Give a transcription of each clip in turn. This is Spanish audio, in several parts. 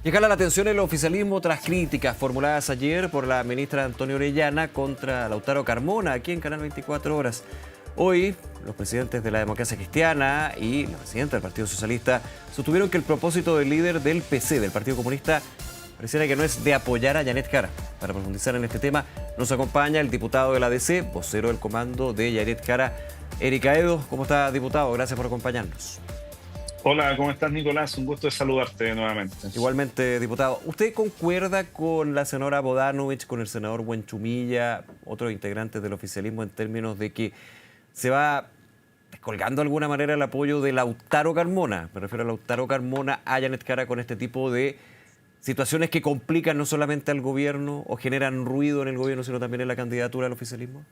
Y jala la atención el oficialismo tras críticas formuladas ayer por la ministra Antonio Orellana contra Lautaro Carmona, aquí en Canal 24 Horas. Hoy, los presidentes de la Democracia Cristiana y la presidenta del Partido Socialista sostuvieron que el propósito del líder del PC, del Partido Comunista, pareciera que no es de apoyar a Yanet Jara. Para profundizar en este tema, nos acompaña el diputado de la DC, vocero del comando de Yanet Jara, Eric Aedo. ¿Cómo está, diputado? Gracias por acompañarnos. Hola, ¿cómo estás, Nicolás? Un gusto de saludarte nuevamente. Igualmente, diputado, ¿usted concuerda con la senadora Bodanovich, con el senador Buenchumilla, otros integrantes del oficialismo, en términos de que se va descolgando de alguna manera el apoyo de Lautaro Carmona? Me refiero a Lautaro Carmona a Yanet Jara con este tipo de situaciones que complican no solamente al gobierno o generan ruido en el gobierno, sino también en la candidatura del oficialismo.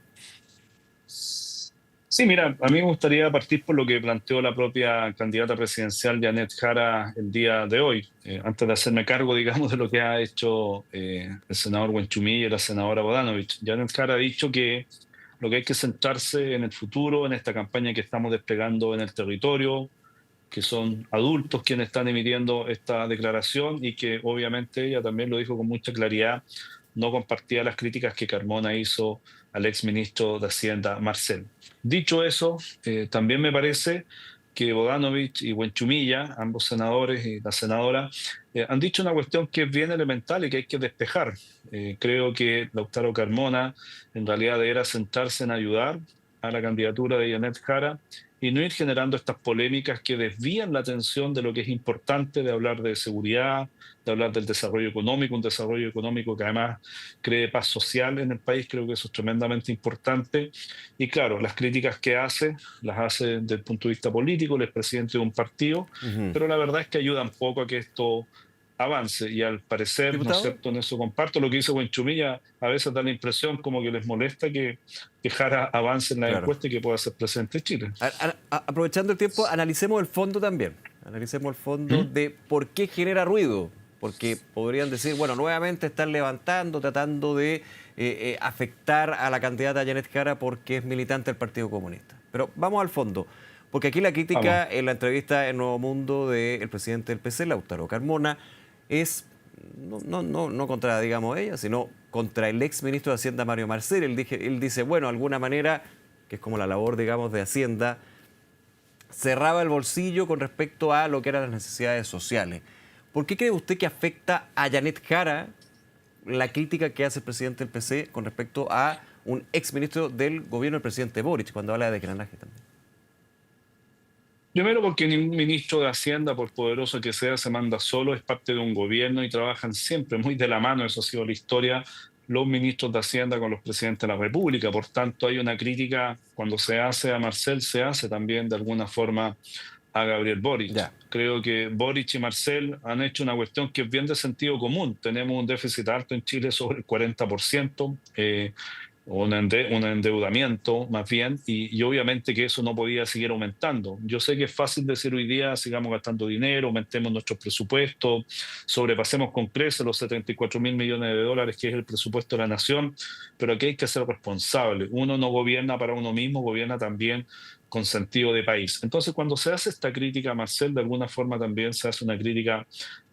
Sí, mira, a mí me gustaría partir por lo que planteó la propia candidata presidencial Yanet Jara el día de hoy, antes de hacerme cargo, digamos, de lo que ha hecho el senador Buenchumilla y la senadora Bodanovich. Yanet Jara ha dicho que lo que hay que centrarse en el futuro, en esta campaña que estamos desplegando en el territorio, que son adultos quienes están emitiendo esta declaración y que obviamente ella también lo dijo con mucha claridad, no compartía las críticas que Carmona hizo al exministro de Hacienda, Marcel. Dicho eso, también me parece que Bodanovich y Buenchumilla, ambos senadores y la senadora, han dicho una cuestión que es bien elemental y que hay que despejar. Creo que Lautaro Carmona en realidad deberá centrarse en ayudar a la candidatura de Yanet Jara y no ir generando estas polémicas que desvían la atención de lo que es importante, de hablar de seguridad, de hablar del desarrollo económico, un desarrollo económico que además cree paz social en el país. Creo que eso es tremendamente importante. Y claro, las críticas que hace, las hace desde el punto de vista político, él es presidente de un partido, Ujú. pero la verdad es que ayudan poco a que esto avance y al parecer, ¿no es Diputado, cierto?, en eso comparto lo que dice Buenchumilla, a veces da la impresión como que les molesta que Jara avance en la claro. encuesta y que pueda ser presidente de Chile. Aprovechando el tiempo, analicemos el fondo también. Analicemos el fondo ¿Mm? de por qué genera ruido. Porque podrían decir, bueno, nuevamente están levantando, tratando de afectar a la candidata Yanet Jara porque es militante del Partido Comunista. Pero vamos al fondo. Porque aquí la Vamos. crítica en la entrevista en Nuevo Mundo del presidente del PC, Lautaro Carmona, es no contra, digamos, ella, sino contra el ex ministro de Hacienda, Mario Marcel. Él dice, bueno, de alguna manera, que es como la labor, digamos, de Hacienda, cerraba el bolsillo con respecto a lo que eran las necesidades sociales. ¿Por qué cree usted que afecta a Yanet Jara la crítica que hace el presidente del PC con respecto a un exministro del gobierno del presidente Boric, cuando habla de desgranaje también? Primero porque ningún ministro de Hacienda, por poderoso que sea, se manda solo, es parte de un gobierno y trabajan siempre muy de la mano, eso ha sido la historia, los ministros de Hacienda con los presidentes de la República. Por tanto, hay una crítica, cuando se hace a Marcel, se hace también de alguna forma a Gabriel Boric. Ya. Creo que Boric y Marcel han hecho una cuestión que es bien de sentido común. Tenemos un déficit alto en Chile sobre el 40%, un endeudamiento más bien, y obviamente que eso no podía seguir aumentando. Yo sé que es fácil decir hoy día, sigamos gastando dinero, aumentemos nuestros presupuestos, sobrepasemos con creces los 74.000 millones de dólares, que es el presupuesto de la nación, pero aquí hay que ser responsable. Uno no gobierna para uno mismo, gobierna también con sentido de país. Entonces, cuando se hace esta crítica a Marcel, de alguna forma también se hace una crítica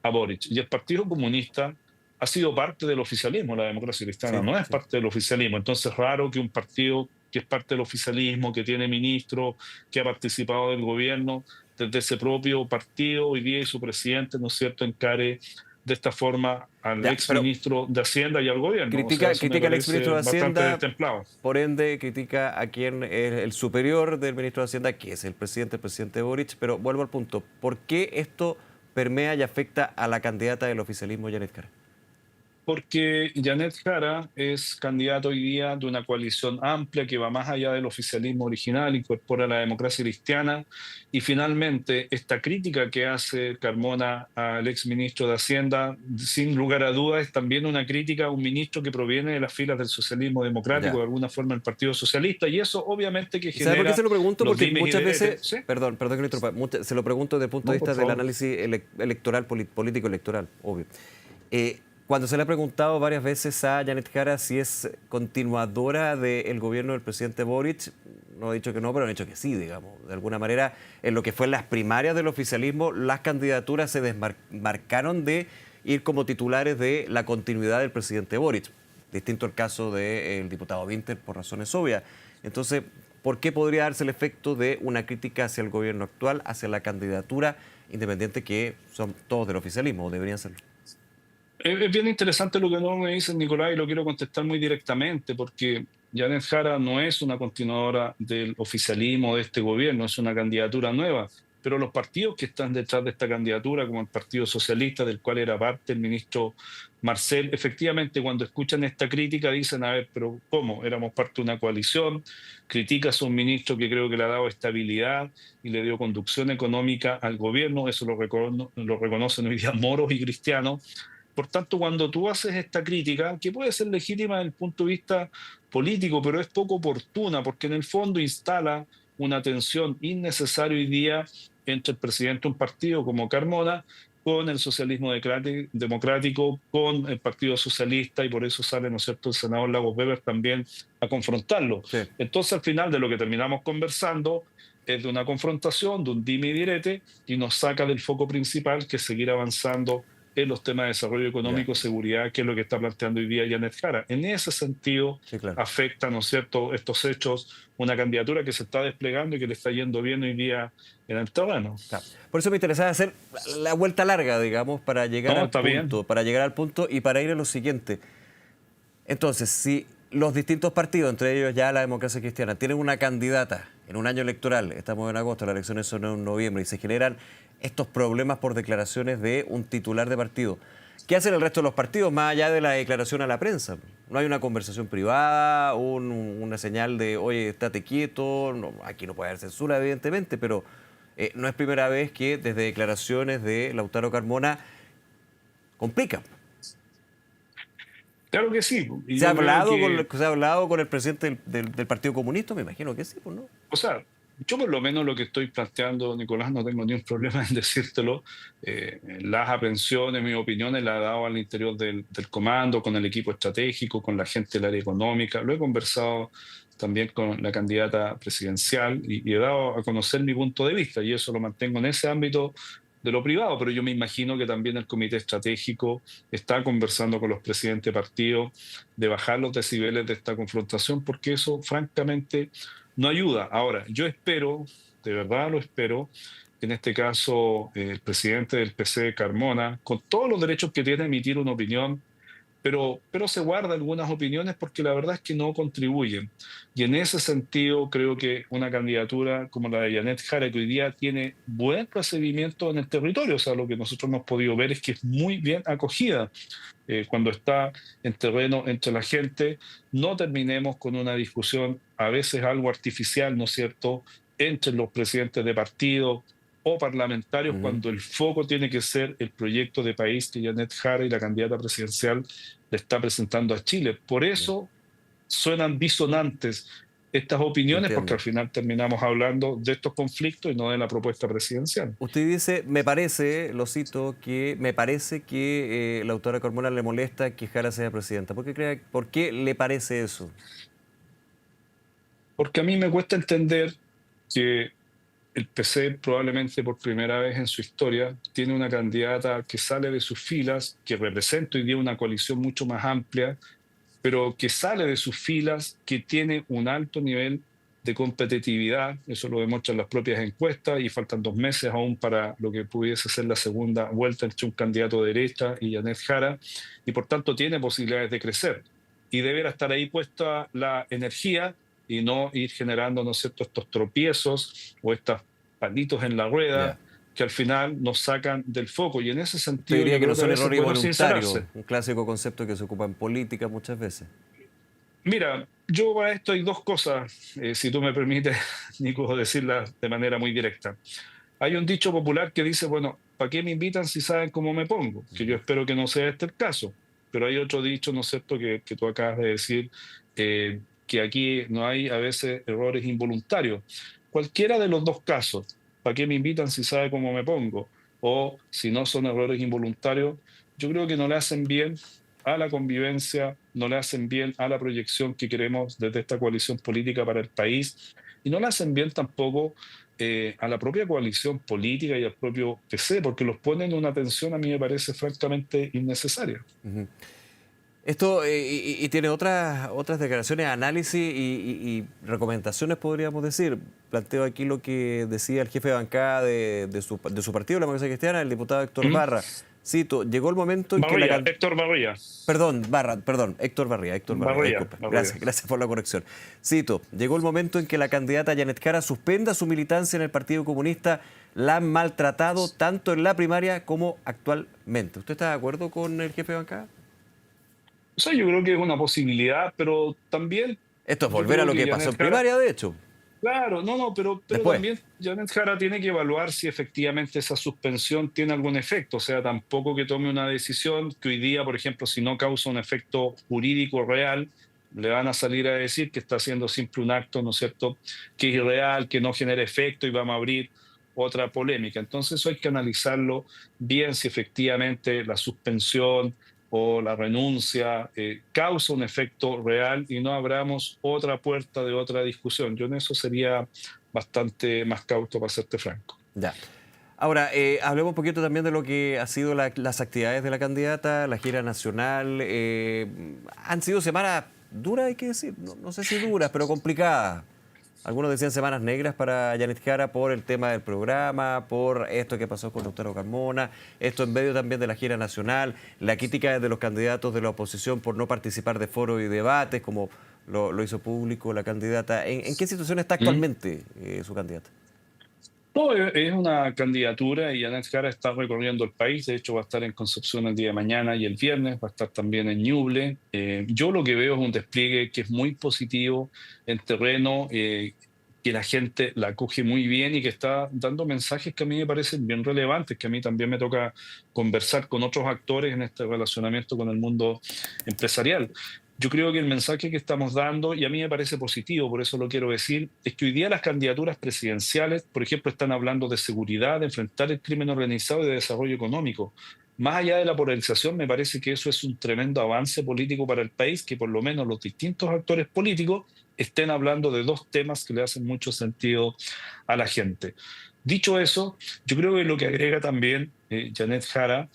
a Boric. Y el Partido Comunista ha sido parte del oficialismo, la democracia cristiana Sí, no es sí. parte del oficialismo. Entonces, es raro que un partido que es parte del oficialismo, que tiene ministros, que ha participado del gobierno, desde ese propio partido, hoy día y su presidente, ¿no es cierto?, encare de esta forma al Ya, pero exministro de Hacienda y al gobierno. O sea, critica, eso me critica al exministro parece de bastante Hacienda, destemplado. por ende critica a quien es el superior del ministro de Hacienda, que es el presidente Boric. Pero vuelvo al punto, ¿por qué esto permea y afecta a la candidata del oficialismo, Yanet Jara? Porque Yanet Jara es candidato hoy día de una coalición amplia que va más allá del oficialismo original, incorpora la democracia cristiana y finalmente esta crítica que hace Carmona al exministro de Hacienda, sin lugar a dudas, es también una crítica a un ministro que proviene de las filas del socialismo democrático, Ya. de alguna forma el Partido Socialista, y eso obviamente que ¿Y sabe por qué genera se lo pregunto? los Porque dimes y muchas diretes. veces, ¿Sí? perdón que lo interrumpa, se lo pregunto desde el punto de No, por vista del favor. análisis electoral, político electoral, obvio. Cuando se le ha preguntado varias veces a Yanet Jara si es continuadora del gobierno del presidente Boric, no ha dicho que no, pero han dicho que sí, digamos. De alguna manera, en lo que fue las primarias del oficialismo, las candidaturas se desmarcaron de ir como titulares de la continuidad del presidente Boric. Distinto el caso del diputado Winter por razones obvias. Entonces, ¿por qué podría darse el efecto de una crítica hacia el gobierno actual, hacia la candidatura, independiente que son todos del oficialismo, o deberían serlo? Es bien interesante lo que no me dice Nicolás y lo quiero contestar muy directamente porque Janet Jara no es una continuadora del oficialismo de este gobierno, es una candidatura nueva. Pero los partidos que están detrás de esta candidatura, como el Partido Socialista, del cual era parte el ministro Marcel, efectivamente cuando escuchan esta crítica dicen, a ver, pero ¿cómo? Éramos parte de una coalición, criticas a un ministro que creo que le ha dado estabilidad y le dio conducción económica al gobierno, eso lo reconocen hoy día moros y cristianos. Por tanto, cuando tú haces esta crítica, que puede ser legítima desde el punto de vista político, pero es poco oportuna, porque en el fondo instala una tensión innecesaria hoy día entre el presidente de un partido como Carmona con el socialismo democrático, con el Partido Socialista, y por eso sale, ¿no es cierto?, el senador Lagos Weber también a confrontarlo. Sí, Entonces, al final de lo que terminamos conversando es de una confrontación, de un dime y direte, y nos saca del foco principal, que es seguir avanzando en los temas de desarrollo ya, económico, seguridad, que es lo que está planteando hoy día Janet Jara. En ese sentido, sí, claro. afecta, ¿no es cierto?, estos hechos, una candidatura que se está desplegando y que le está yendo bien hoy día en el terreno. Claro. Por eso me interesaba hacer la vuelta larga, digamos, No, está bien. para llegar al punto y para ir a lo siguiente. Entonces, si los distintos partidos, entre ellos ya la Democracia Cristiana, tienen una candidata en un año electoral, estamos en agosto, las elecciones son en noviembre, y se generan estos problemas por declaraciones de un titular de partido, ¿qué hacen el resto de los partidos más allá de la declaración a la prensa? No hay una conversación privada, una señal de, oye, estate quieto, no, aquí no puede haber censura, evidentemente, pero no es primera vez que desde declaraciones de Lautaro Carmona complican. Claro que sí. Y ¿Se ha yo creo hablado que, se ha hablado con el presidente del Partido Comunista? Me imagino que sí, pues no. o sea, yo por lo menos lo que estoy planteando, Nicolás, no tengo ni un problema en decírtelo. Las aprehensiones, mis opiniones las he dado al interior del comando, con el equipo estratégico, con la gente del área económica. Lo he conversado también con la candidata presidencial y he dado a conocer mi punto de vista y eso lo mantengo en ese ámbito de lo privado, pero yo me imagino que también el comité estratégico está conversando con los presidentes de partido de bajar los decibeles de esta confrontación, porque eso francamente no ayuda. Ahora, yo espero, de verdad lo espero, que en este caso el presidente del PC, Carmona, con todos los derechos que tiene a emitir una opinión, pero se guarda algunas opiniones porque la verdad es que no contribuyen. Y en ese sentido creo que una candidatura como la de Janet Jara, que hoy día tiene buen recibimiento en el territorio, o sea, lo que nosotros hemos podido ver es que es muy bien acogida cuando está en terreno entre la gente, no terminemos con una discusión a veces algo artificial, ¿no es cierto?, entre los presidentes de partido o parlamentarios, Ujú. cuando el foco tiene que ser el proyecto de país que Janet Jara y la candidata presidencial le está presentando a Chile. Por Bien, eso suenan disonantes estas opiniones, porque entiendo. al final terminamos hablando de estos conflictos y no de la propuesta presidencial. Usted dice, me parece, lo cito, que me parece que la autora Carmona le molesta que Jara sea presidenta. ¿Por qué le parece eso? Porque a mí me cuesta entender que el PC probablemente por primera vez en su historia tiene una candidata que sale de sus filas, que representa hoy día una coalición mucho más amplia, pero que sale de sus filas, que tiene un alto nivel de competitividad, eso lo demuestran las propias encuestas, y faltan 2 meses aún para lo que pudiese ser la segunda vuelta entre un candidato de derecha y Janet Jara, y por tanto tiene posibilidades de crecer. Y deberá estar ahí puesta la energía y no ir generando, ¿no es cierto?, estos tropiezos o estos palitos en la rueda Ya. que al final nos sacan del foco. Y en ese Usted sentido diría yo que no creo que a son veces es errores bueno involuntarios, sincerarse. un clásico concepto que se ocupa en política muchas veces. Mira, yo para esto hay dos cosas, si tú me permites, Nico, decirlas de manera muy directa. Hay un dicho popular que dice, bueno, ¿para qué me invitan si saben cómo me pongo? Que yo Ujú. espero que no sea este el caso. Pero hay otro dicho, ¿no es cierto?, que tú acabas de decir, que aquí no hay a veces errores involuntarios. Cualquiera de los dos casos, ¿para qué me invitan si sabe cómo me pongo? O si no son errores involuntarios, yo creo que no le hacen bien a la convivencia, no le hacen bien a la proyección que queremos desde esta coalición política para el país y no le hacen bien tampoco a la propia coalición política y al propio PC, porque los ponen en una tensión a mí me parece francamente innecesaria. Ujú. Esto y tiene otras declaraciones, análisis y recomendaciones, podríamos decir. Planteo aquí lo que decía el jefe de bancada de su partido, la Democracia Cristiana, el diputado Héctor ¿Mm? Barra. Cito, llegó el momento en que Barría, Héctor Barría. Perdón, Héctor Barría, Barría, disculpa. Barría. Gracias por la corrección. Cito, llegó el momento en que la candidata Janet Jara suspenda su militancia en el Partido Comunista. La han maltratado tanto en la primaria como actualmente. ¿Usted está de acuerdo con el jefe de bancada? O sea, yo creo que es una posibilidad, pero también Esto es yo volver a creo lo que que pasó en Janet Jara, primaria, de hecho. claro, no, pero Después. también Janet Jara tiene que evaluar si efectivamente esa suspensión tiene algún efecto. O sea, tampoco que tome una decisión que hoy día, por ejemplo, si no causa un efecto jurídico real, le van a salir a decir que está haciendo simple un acto, ¿no es cierto?, que es irreal, que no genera efecto y vamos a abrir otra polémica. Entonces eso hay que analizarlo bien si efectivamente la suspensión o la renuncia causa un efecto real y no abramos otra puerta de otra discusión. Yo en eso sería bastante más cauto, para serte franco. Ya. Ahora, hablemos un poquito también de lo que ha sido las actividades de la candidata, la gira nacional. Han sido semanas duras, hay que decir. No sé si duras, pero complicadas. Algunos decían semanas negras para Janet Jara por el tema del programa, por esto que pasó con Lautaro Carmona, esto en medio también de la gira nacional, la crítica de los candidatos de la oposición por no participar de foros y debates, como lo hizo público la candidata. ¿En qué situación está ¿Mm? actualmente su candidata? No, es una candidatura y Janet Jara está recorriendo el país. De hecho, va a estar en Concepción el día de mañana y el viernes, va a estar también en Ñuble. Yo lo que veo es un despliegue que es muy positivo en terreno, que la gente la acoge muy bien y que está dando mensajes que a mí me parecen bien relevantes, que a mí también me toca conversar con otros actores en este relacionamiento con el mundo empresarial. Yo creo que el mensaje que estamos dando, y a mí me parece positivo, por eso lo quiero decir, es que hoy día las candidaturas presidenciales, por ejemplo, están hablando de seguridad, de enfrentar el crimen organizado y de desarrollo económico. Más allá de la polarización, me parece que eso es un tremendo avance político para el país, que por lo menos los distintos actores políticos estén hablando de dos temas que le hacen mucho sentido a la gente. Dicho eso, yo creo que lo que agrega también Janet Jara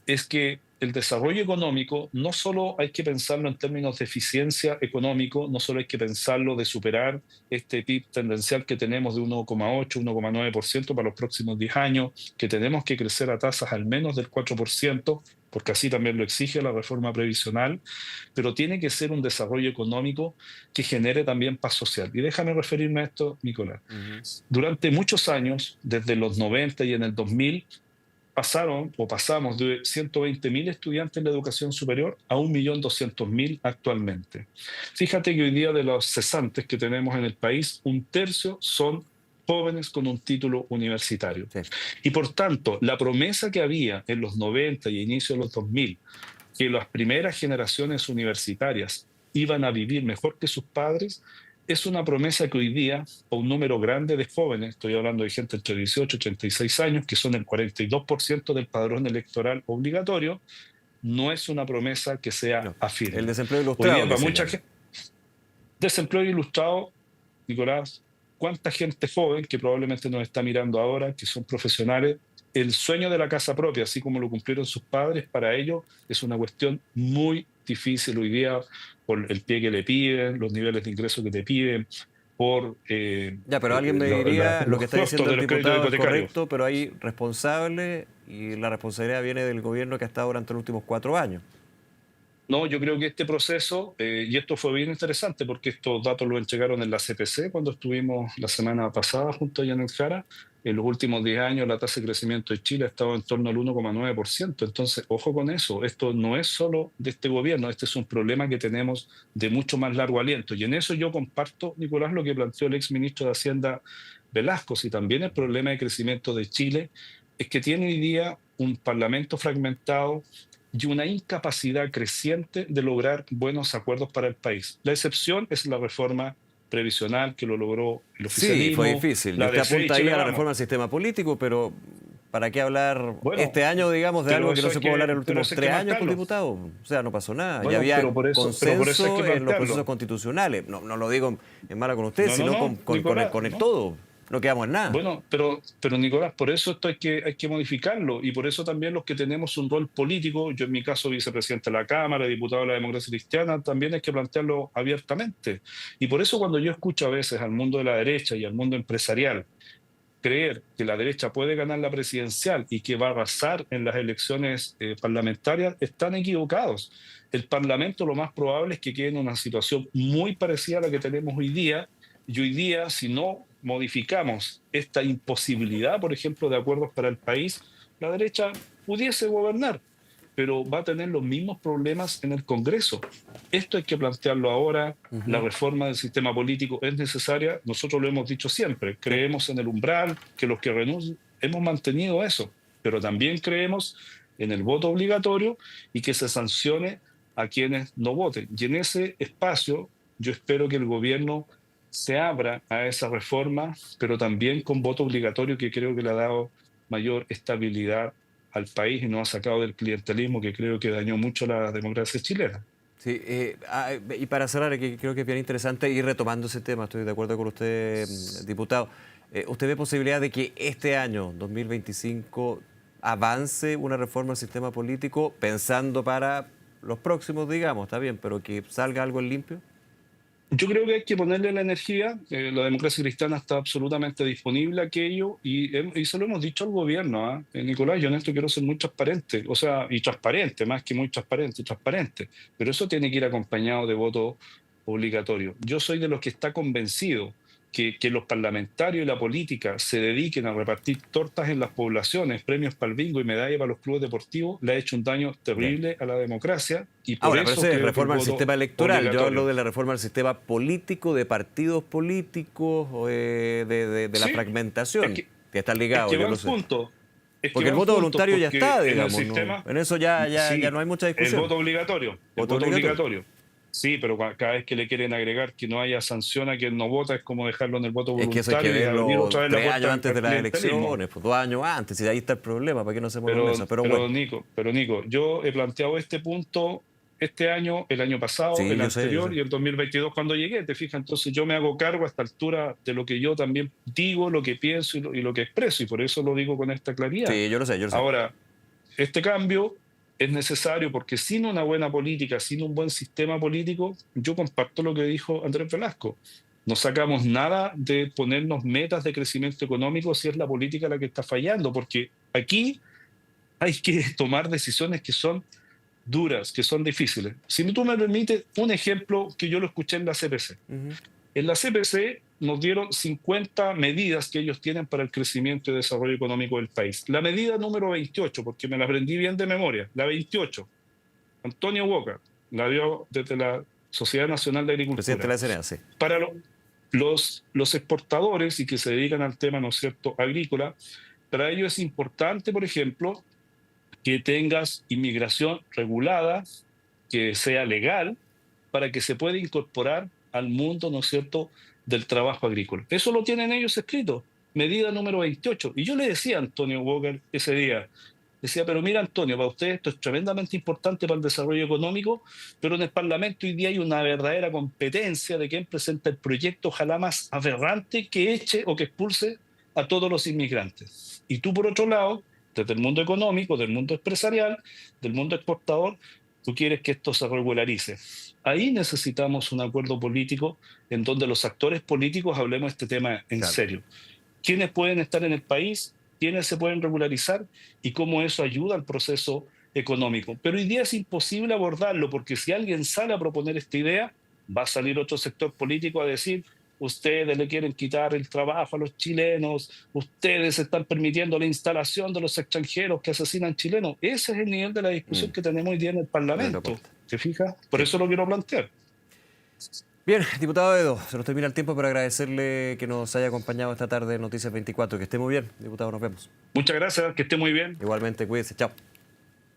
es que el desarrollo económico no solo hay que pensarlo en términos de eficiencia económico, no solo hay que pensarlo de superar este PIB tendencial que tenemos de 1,8, 1,9% para los próximos 10 años, que tenemos que crecer a tasas al menos del 4%, porque así también lo exige la reforma previsional, pero tiene que ser un desarrollo económico que genere también paz social. Y déjame referirme a esto, Nicolás. Ujú. Durante muchos años, desde los 90 y en el 2000, pasamos de 120.000 estudiantes en la educación superior a 1.200.000 actualmente. Fíjate que hoy día de los cesantes que tenemos en el país, un tercio son jóvenes con un título universitario. Sí. Y por tanto, la promesa que había en los 90 y inicio de los 2000, que las primeras generaciones universitarias iban a vivir mejor que sus padres, es una promesa que hoy día, a un número grande de jóvenes, estoy hablando de gente entre 18 y 36 años, que son el 42% del padrón electoral obligatorio, no es una promesa que sea No. El afirme. desempleo Hoy ilustrado día que para se mucha llama. gente, desempleo ilustrado, Nicolás, cuánta gente joven que probablemente nos está mirando ahora, que son profesionales, el sueño de la casa propia, así como lo cumplieron sus padres, para ellos es una cuestión muy difícil hoy día por el pie que le piden, los niveles de ingreso que te piden, por Ya, pero alguien me diría, lo que los está costos diciendo de el los créditos diputado es hipotecarios. correcto, pero hay responsable y la responsabilidad viene del gobierno que ha estado durante los últimos 4 años. No, yo creo que este proceso, y esto fue bien interesante porque estos datos los entregaron en la CPC cuando estuvimos la semana pasada junto a Janet Jara. En los últimos 10 años la tasa de crecimiento de Chile ha estado en torno al 1,9%. Entonces, ojo con eso, esto no es solo de este gobierno, este es un problema que tenemos de mucho más largo aliento. Y en eso yo comparto, Nicolás, lo que planteó el exministro de Hacienda Velasco, y también el problema de crecimiento de Chile es que tiene hoy día un parlamento fragmentado y una incapacidad creciente de lograr buenos acuerdos para el país. La excepción es la reforma previsional que lo logró el Sí, fue oficialismo, difícil. Y la usted DC y apunta ahí Chile a la Vamos. reforma del sistema político, pero ¿para qué hablar Bueno, este año, digamos, de pero algo que eso no hay se puede hablar en que, los pero últimos eso hay que 3 años por marcarlo. diputado? O sea, no pasó nada. Ya Bueno, había pero por eso hay que consenso en los procesos plantearlo. constitucionales. No lo digo en mala con usted, No, no, sino no, Nicolás, con el no. todo. no quedamos en nada. Bueno, pero Nicolás, por eso esto hay que modificarlo y por eso también los que tenemos un rol político, yo en mi caso vicepresidente de la Cámara, diputado de la Democracia Cristiana, también hay que plantearlo abiertamente. Y por eso cuando yo escucho a veces al mundo de la derecha y al mundo empresarial creer que la derecha puede ganar la presidencial y que va a arrasar en las elecciones parlamentarias, están equivocados. El Parlamento lo más probable es que quede en una situación muy parecida a la que tenemos hoy día, y hoy día, si no modificamos esta imposibilidad, por ejemplo, de acuerdos para el país, la derecha pudiese gobernar, pero va a tener los mismos problemas en el Congreso. Esto hay que plantearlo ahora. La reforma del sistema político es necesaria. Nosotros lo hemos dicho siempre. Creemos en el umbral, que los que renuncian, hemos mantenido eso, pero también creemos en el voto obligatorio y que se sancione a quienes no voten. Y en ese espacio yo espero que el gobierno se abra a esa reforma, pero también con voto obligatorio, que creo que le ha dado mayor estabilidad al país y nos ha sacado del clientelismo que creo que dañó mucho la democracia chilena. Sí, y para cerrar, que creo que es bien interesante, y retomando ese tema, estoy de acuerdo con usted, diputado, ¿usted ve posibilidad de que este año, 2025, avance una reforma del sistema político pensando para los próximos, digamos, está bien, pero que salga algo en limpio? Yo creo que hay que ponerle la energía. La democracia cristiana está absolutamente disponible a aquello y se lo hemos dicho al gobierno. Nicolás, yo en esto quiero ser muy transparente, o sea, y transparente, más que muy transparente, transparente. Pero eso tiene que ir acompañado de voto obligatorio. Yo soy de los que está convencido que los parlamentarios y la política se dediquen a repartir tortas en las poblaciones, premios para el bingo y medallas para los clubes deportivos, le ha hecho un daño terrible a la democracia. Y por Ahora, pero eso eso es creo que el reforma del voto sistema electoral. Yo hablo obligatorio. de la reforma del sistema político, de partidos políticos, o de la Sí, es fragmentación, que, que está es ligado, que yo va lo al sé. punto. Es que Porque el va al voto punto, voluntario ya porque está, en el digamos, ¿no? sistema, En eso ya sí, no hay mucha el discusión. voto obligatorio, el Voto voto obligatorio. obligatorio. Sí, pero cada vez que le quieren agregar que no haya sanción a quien no vota, es como dejarlo en el voto Es que eso hay que voluntario y abrir verlo otra vez la 3 años puerta antes de al las clientelismo. elecciones, pues 2 años antes, y ahí está el problema, ¿para qué no hacemos con eso? Pero bueno, Pero Nico, yo he planteado este punto este año, el año pasado, sí, el yo anterior sé. y el 2022 cuando llegué, te fijas, entonces yo me hago cargo a esta altura de lo que yo también digo, lo que pienso y lo que expreso, y por eso lo digo con esta claridad. Sí, yo lo sé, yo lo sé. Ahora, este cambio es necesario porque sin una buena política, sin un buen sistema político, yo comparto lo que dijo Andrés Velasco. No sacamos nada de ponernos metas de crecimiento económico si es la política la que está fallando, porque aquí hay que tomar decisiones que son duras, que son difíciles. Si tú me permites, un ejemplo que yo lo escuché en la CPC. Ujú. En la CPC nos dieron 50 medidas que ellos tienen para el crecimiento y desarrollo económico del país. La medida número 28, porque me la aprendí bien de memoria, la 28, Antonio Boca, la dio desde la Sociedad Nacional de Presidente de Agricultura. la SNA, sí. Para los exportadores y que se dedican al tema, ¿no es cierto?, agrícola, para ellos es importante, por ejemplo, que tengas inmigración regulada, que sea legal, para que se pueda incorporar al mundo, ¿no es cierto?, del trabajo agrícola. Eso lo tienen ellos escrito, medida número 28. Y yo le decía a Antonio Walker ese día, decía, pero mira Antonio, para usted esto es tremendamente importante para el desarrollo económico, pero en el Parlamento hoy día hay una verdadera competencia de quien presenta el proyecto, ojalá más aberrante, que eche o que expulse a todos los inmigrantes. Y tú, por otro lado, desde el mundo económico, del mundo empresarial, del mundo exportador, tú quieres que esto se regularice. Ahí necesitamos un acuerdo político en donde los actores políticos hablemos este tema en Claro. serio. ¿Quiénes pueden estar en el país? ¿Quiénes se pueden regularizar? Y cómo eso ayuda al proceso económico. Pero hoy día es imposible abordarlo porque si alguien sale a proponer esta idea, va a salir otro sector político a decir: ustedes le quieren quitar el trabajo a los chilenos, ustedes están permitiendo la instalación de los extranjeros que asesinan chilenos. Ese es el nivel de la discusión que tenemos hoy día en el Buena Parlamento. propuesta. ¿Te fijas? Por Sí. eso lo quiero plantear. Bien, diputado Edo, se nos termina el tiempo, pero agradecerle que nos haya acompañado esta tarde en Noticias 24. Que esté muy bien, diputado, nos vemos. Muchas gracias, que esté muy bien. Igualmente, cuídese, chao.